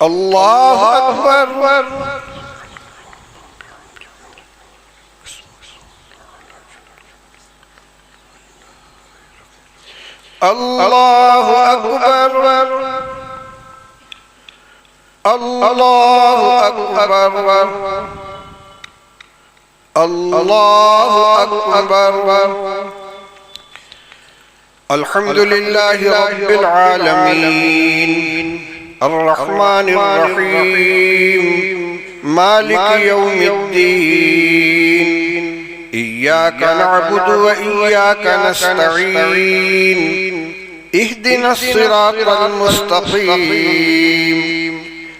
الله أكبر. الله أكبر. الله أكبر. الله أكبر. الحمد لله رب العالمين الرحمن الرحيم مالك يوم الدين إياك نعبد وإياك نستعين اهدنا الصراط المستقيم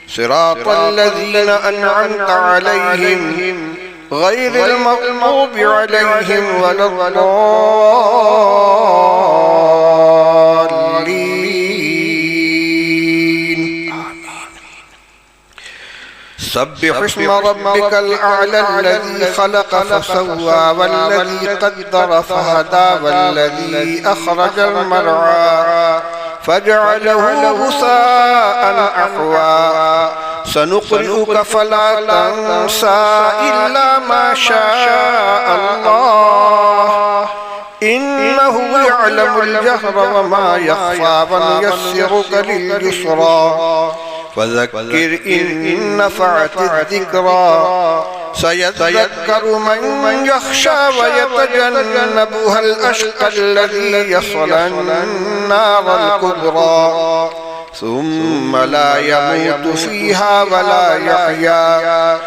صراط الذين أنعمت عليهم غير المغضوب عليهم ولا الضالين. سبح اسم ربك الأعلى الذي خلق فسوى والذي قدر فهدى والذي أخرج المرعى فجعله غثاء أحوى سنقرئك فلا تنسى إلا ما شاء الله إنه يعلم الجهر وما يخفى ونيسرك لليسرى فذكر إن نفعت الذكرى سيذكر من يخشى ويتجنبها الأشقى الذي يصلى النار الكبرى ثم لا يموت فيها ولا يحيا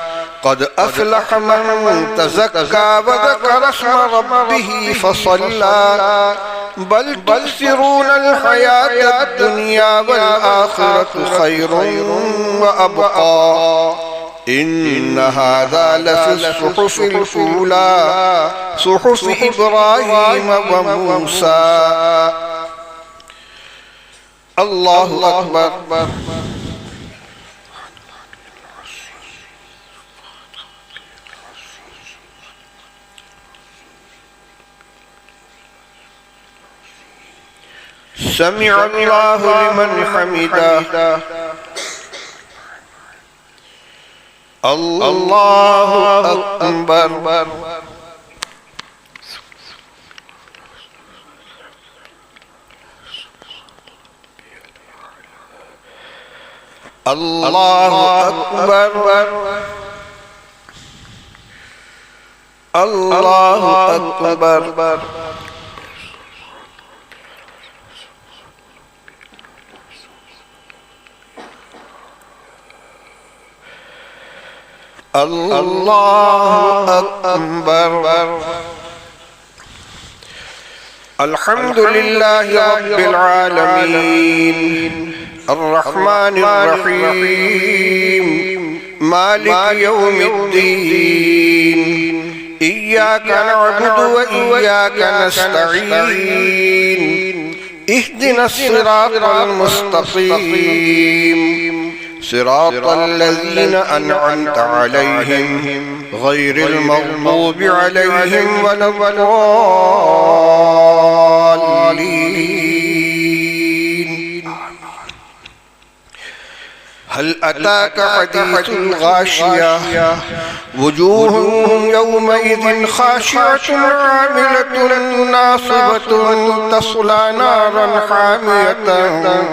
قد أفلح من تزكى وذكر اسم ربه فصلى بل تؤثرون الحياة الدنيا والآخرة خير وأبقى إن هذا لفي الصحف الأولى صحف إبراهيم وموسى. الله أكبر. سمع الله لمن حمده. الله أكبر. الله أكبر. الله أكبر. الله أكبر. الحمد لله رب العالمين الرحمن الرحيم مالك يوم الدين إياك نعبد وإياك نستعين اهدنا الصراط المستقيم صراط الذين أنعمت عليهم غير المغضوب عليهم ولا الضالين. هل أتاك حديث الغاشية وجوه يومئذ خاشعة عاملة ناصبة تصلى نارا حامية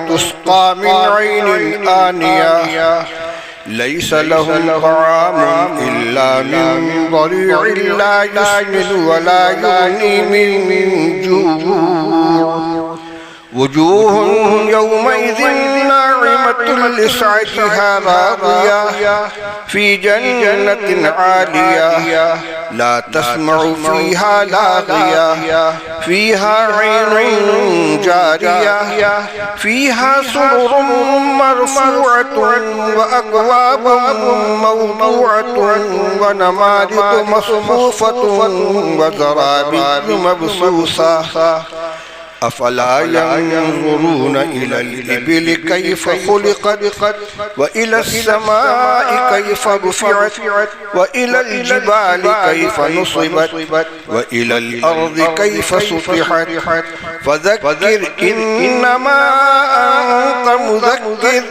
تسقى من عين آنية ليس لهم طعام إلا من ضريع لا يسمن ولا يغني من جوع وجوه يومئذ ناعمة لسعتها راضية في جنة عالية لا تسمع فيها لاغية فيها عين جارية فيها سرر مرفوعة وأكواب موضوعة ونمارق مصفوفة وزرابي مبثوثة أفلا ينظرون إلى الإبل كيف خلقت وإلى السماء كيف رفعت وإلى الجبال كيف نصبت وإلى الأرض كيف سطحت فذكر إنما أنت مذكر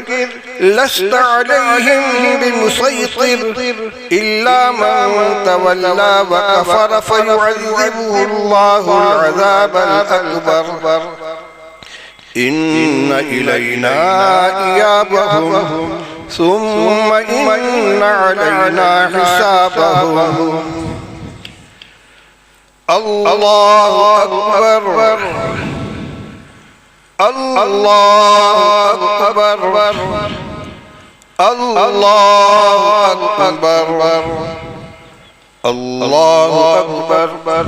لست عليهم بمسيطر إلا من تولى وكفر فيعذبه الله العذاب الأكبر إن إلينا إيابهم ثم إن علينا حسابهم. الله أكبر الله أكبر الله أكبر الله أكبر.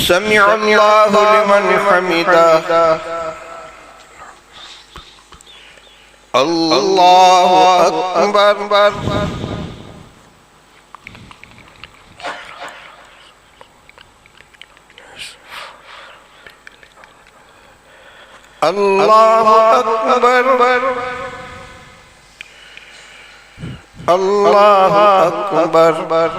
سمع الله لمن حمده. الله أكبر. الله أكبر الله أكبر.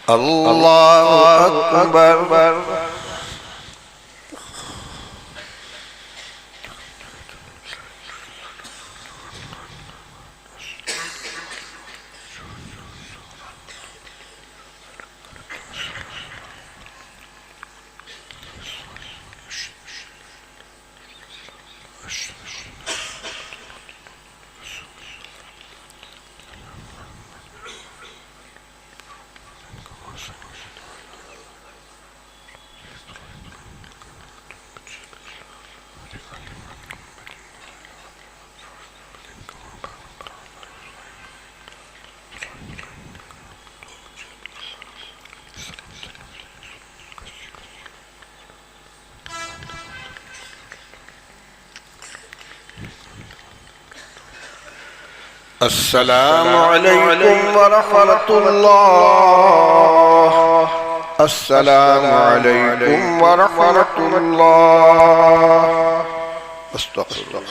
الله أكبر. السلام عليكم ورحمة الله. السلام عليكم ورحمة الله. استغفر الله.